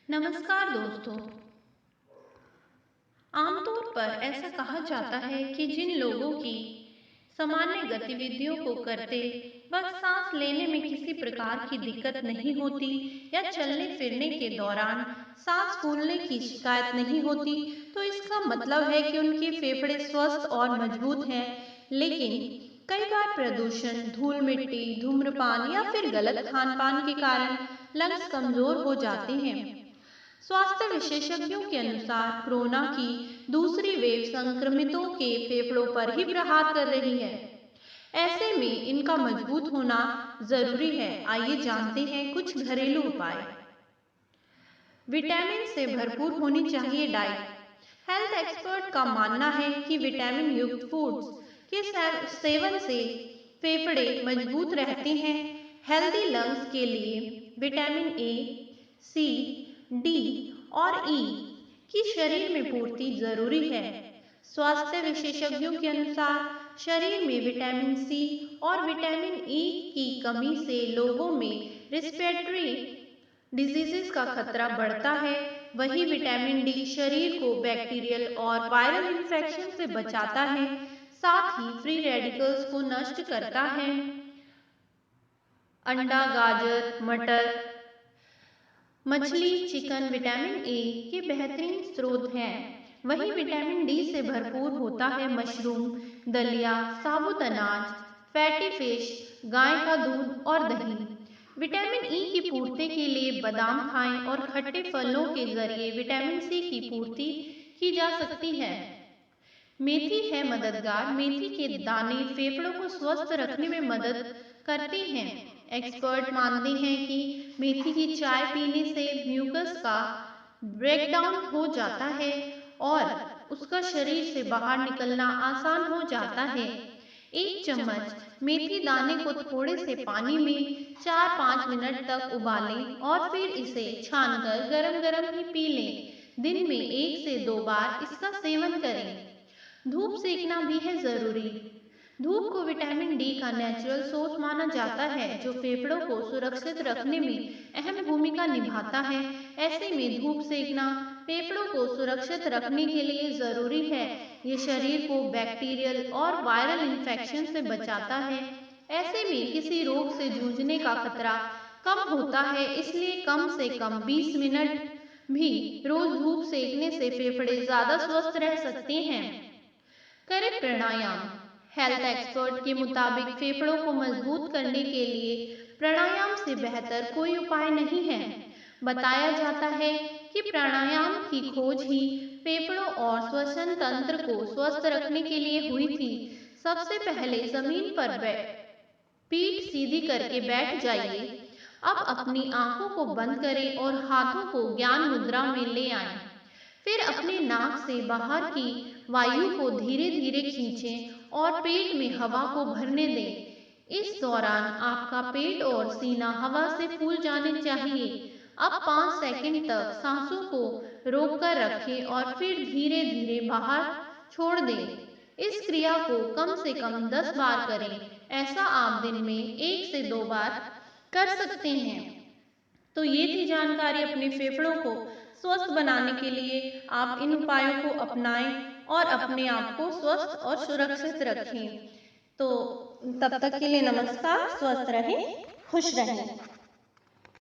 नमस्कार दोस्तों। आमतौर पर ऐसा कहा जाता है कि जिन लोगों की सामान्य गतिविधियों को करते वक्त सांस लेने में किसी प्रकार की दिक्कत नहीं होती या चलने फिरने के दौरान सांस फूलने की शिकायत नहीं होती, तो इसका मतलब है कि उनके फेफड़े स्वस्थ और मजबूत हैं। लेकिन कई बार प्रदूषण, धूल मिट्टी, धूम्रपान या फिर गलत खान पान के कारण लंग्स कमजोर हो जाते हैं। स्वास्थ्य विशेषज्ञों के अनुसार कोरोना की दूसरी वेव संक्रमितों के फेफड़ों पर ही प्रहार कर रही है। ऐसे में इनका मजबूत होना जरूरी है। आइए जानते हैं कुछ घरेलू उपाय। विटामिन से भरपूर होनी चाहिए डाइट। हेल्थ एक्सपर्ट का मानना है कि विटामिन युक्त फूड्स के सेवन से फेफड़े मजबूत रहते हैं। हेल्दी लंग्स के लिए विटामिन ए, सी, डी और ई की शरीर में पूर्ति जरूरी है। स्वास्थ्य विशेषज्ञों के अनुसार शरीर में विटामिन सी और विटामिन ई की कमी से लोगों में रिस्पिरेटरी डिजीजेस का खतरा बढ़ता है। वही विटामिन डी शरीर को बैक्टीरियल और वायरल इन्फेक्शन से बचाता है, साथ ही फ्री रेडिकल्स को नष्ट करता है। अंडा, गाजर, मटर, मछली, चिकन विटामिन ए के बेहतरीन स्रोत हैं। वहीं विटामिन डी से भरपूर होता है मशरूम, दलिया, साबुत अनाज, फैटी फिश, गाय का दूध और दही। विटामिन ई की पूर्ति के लिए बादाम खाएं और खट्टे फलों के जरिए विटामिन सी की पूर्ति की जा सकती है। मेथी है मददगार। मेथी के दाने फेफड़ों को स्वस्थ रखने में मदद करते हैं। एक्सपर्ट मानते हैं कि मेथी की चाय पीने से म्यूकस का ब्रेकडाउन हो जाता है और उसका शरीर से बाहर निकलना आसान हो जाता है। एक चम्मच मेथी दाने को थोड़े से पानी में 4-5 मिनट तक उबालें और फिर इसे छानकर गरम गरम ही पी लें। दिन में 1 से 2 बार इसका सेवन करें। धूप सेकना भी है जरूरी। धूप को विटामिन डी का नेचुरल सोर्स माना जाता है, जो फेफड़ों को सुरक्षित रखने में अहम भूमिका निभाता है। ऐसे में धूप सेकना फेफड़ों को सुरक्षित रखने के लिए जरूरी है। ये शरीर को बैक्टीरियल और वायरल इन्फेक्शन से बचाता है। ऐसे में किसी रोग से जूझने का खतरा कम होता है, इसलिए कम से कम 20 मिनट भी रोज धूप सेकने से फेफड़े ज्यादा स्वस्थ रह सकते हैं। करें प्राणायाम। हेल्थ एक्सपर्ट के मुताबिक फेफड़ों को मजबूत करने के लिए प्राणायाम से बेहतर कोई उपाय नहीं है। बताया जाता है कि प्राणायाम की खोज ही फेफड़ों और श्वसन तंत्र को स्वस्थ रखने के लिए हुई थी। सबसे पहले जमीन पर पीठ सीधी करके बैठ जाइए। अब अपनी आंखों को बंद करें और हाथों को ज्ञान मुद्रा में ले आएं। फिर अपने नाक से बाहर की वायु को धीरे धीरे खींचें और पेट में हवा को भरने दें। इस दौरान आपका पेट और सीना हवा से फूल जाने चाहिए। अब 5 सेकंड तक सांसों को रोककर रखें और फिर धीरे धीरे बाहर छोड़ दें। इस क्रिया को कम से कम 10 बार करें। ऐसा आप दिन में 1 से 2 बार कर सकते हैं। तो ये थी जानकारी अपने फेफड़ों को स्वस्थ बनाने के लिए। आप इन उपायों को अपनाएं और अपने आप को स्वस्थ और सुरक्षित रखें। तो तब तक के लिए नमस्कार। स्वस्थ रहें, खुश रहें।